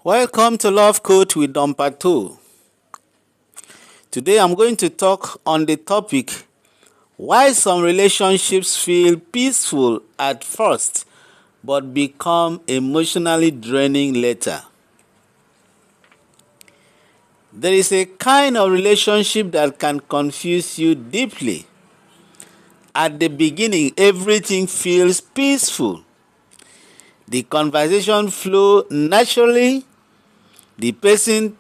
Welcome to Love Code with Don Pato. Today I'm going to talk on the topic why some relationships feel peaceful at first but become emotionally draining later. There is a kind of relationship that can confuse you deeply. At the beginning, everything feels peaceful. The conversation flows naturally. The person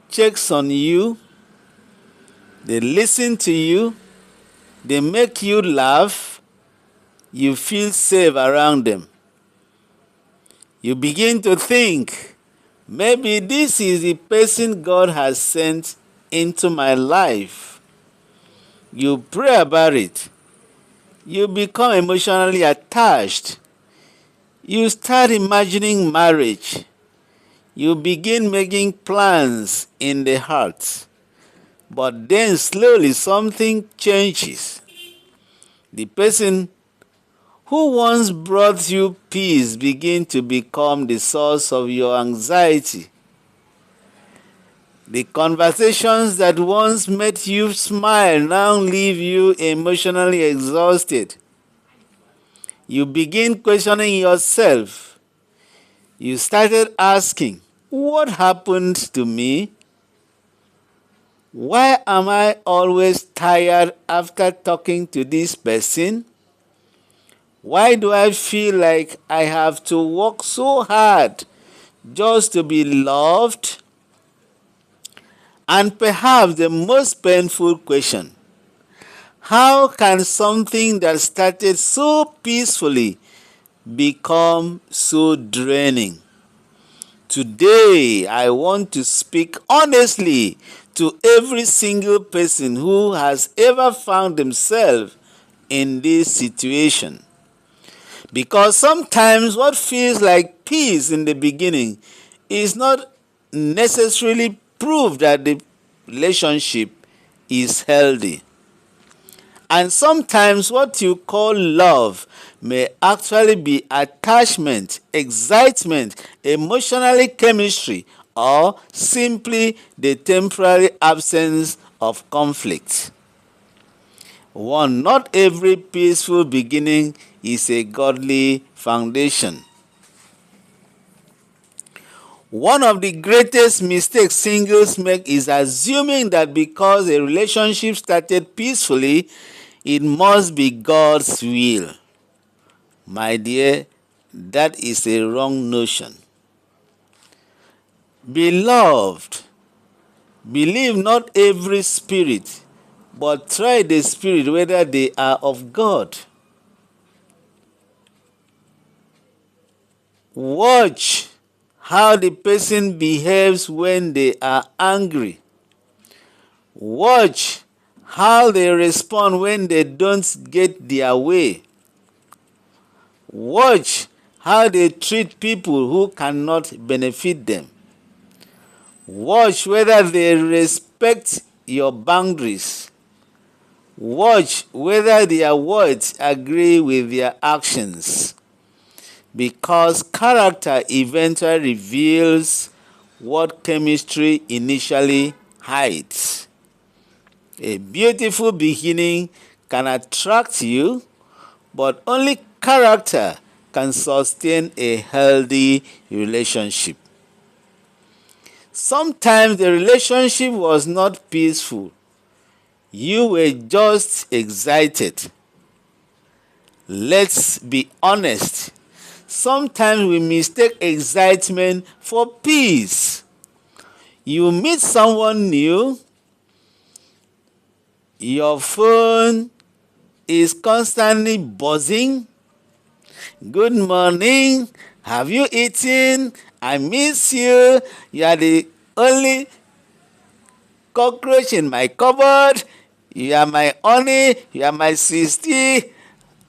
checks on you. They listen to you. They make you laugh. You feel safe around them. You begin to think, maybe this is the person God has sent into my life. You pray about it. You become emotionally attached. You start imagining marriage. You begin making plans in the heart. But then slowly something changes. The person who once brought you peace begin to become the source of your anxiety. The conversations that once made you smile now leave you emotionally exhausted. You begin questioning yourself. You started asking, what happened to me? Why am I always tired after talking to this person? Why do I feel like I have to work so hard just to be loved? And perhaps the most painful question, how can something that started so peacefully become so draining? Today, I want to speak honestly to every single person who has ever found themselves in this situation. Because sometimes what feels like peace in the beginning is not necessarily proof that the relationship is healthy. And sometimes what you call love may actually be attachment, excitement, emotional chemistry, or simply the temporary absence of conflict. One, not every peaceful beginning is a godly foundation. One of the greatest mistakes singles make is assuming that because a relationship started peacefully, it must be God's will. My dear, that is a wrong notion. Beloved, believe not every spirit, but try the spirit whether they are of God. Watch how the person behaves when they are angry. Watch how they respond when they don't get their way. Watch how they treat people who cannot benefit them. Watch whether they respect your boundaries. Watch whether their words agree with their actions. Because character eventually reveals what chemistry initially hides. A beautiful beginning can attract you, but only character can sustain a healthy relationship. Sometimes the relationship was not peaceful. You were just excited. Let's be honest. Sometimes we mistake excitement for peace. You meet someone new, your phone is constantly buzzing. Good morning. Have you eaten? I miss you. You are the only cockroach in my cupboard. You are my honey. You are my sister.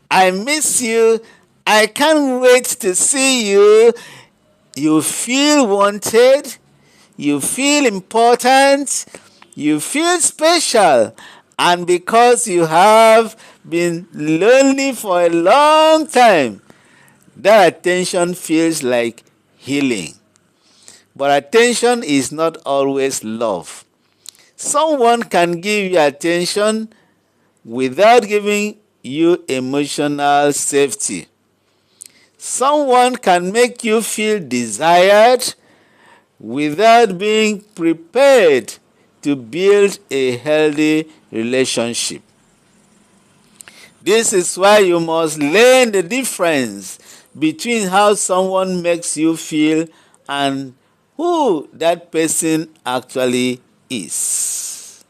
I miss you. I can't wait to see you. You feel wanted. You feel important. You feel special. And because you have been lonely for a long time, that attention feels like healing. But attention is not always love. Someone can give you attention without giving you emotional safety. Someone can make you feel desired without being prepared to build a healthy relationship. This is why you must learn the difference between how someone makes you feel and who that person actually is.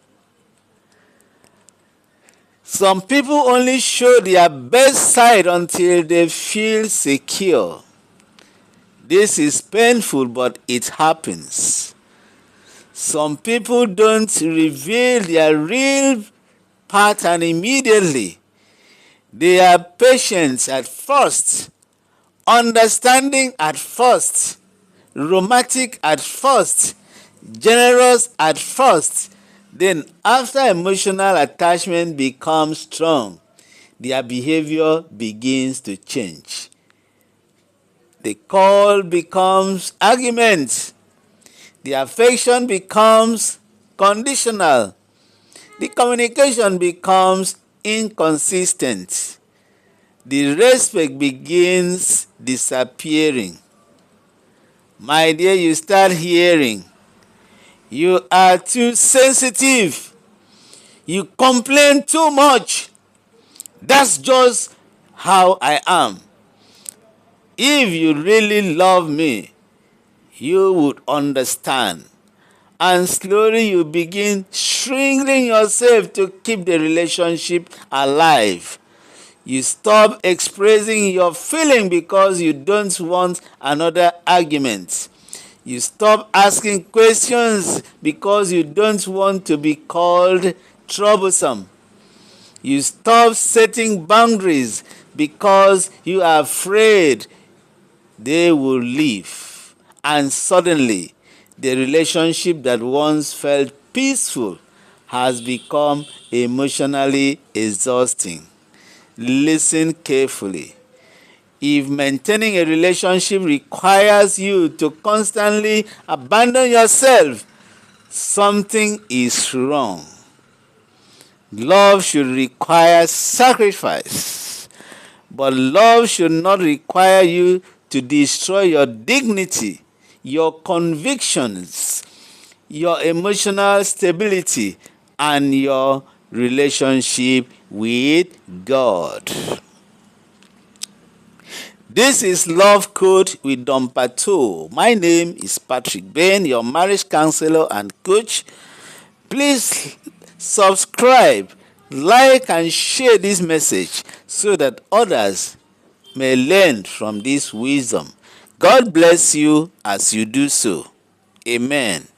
Some people only show their best side until they feel secure. This is painful, but it happens. Some people don't reveal their real pattern immediately. They are patient at first, understanding at first, romantic at first, generous at first. Then, after emotional attachment becomes strong, their behavior begins to change. The call becomes argument. The affection becomes conditional. The communication becomes inconsistent. The respect begins disappearing. My dear, you start hearing, you are too sensitive. You complain too much. That's just how I am. If you really love me, you would understand. And slowly you begin shrinking yourself to keep the relationship alive. You stop expressing your feeling because you don't want another argument. You stop asking questions because you don't want to be called troublesome. You stop setting boundaries because you are afraid they will leave. And suddenly, the relationship that once felt peaceful has become emotionally exhausting. Listen carefully. If maintaining a relationship requires you to constantly abandon yourself, something is wrong. Love should require sacrifice, but love should not require you to destroy your dignity, your convictions, your emotional stability, and your relationship with God. This is Love Code with Don Pato. My name is Patrick Bain, your marriage counselor and coach. Please subscribe, like, and share this message so that others may learn from this wisdom. God bless you as you do so. Amen.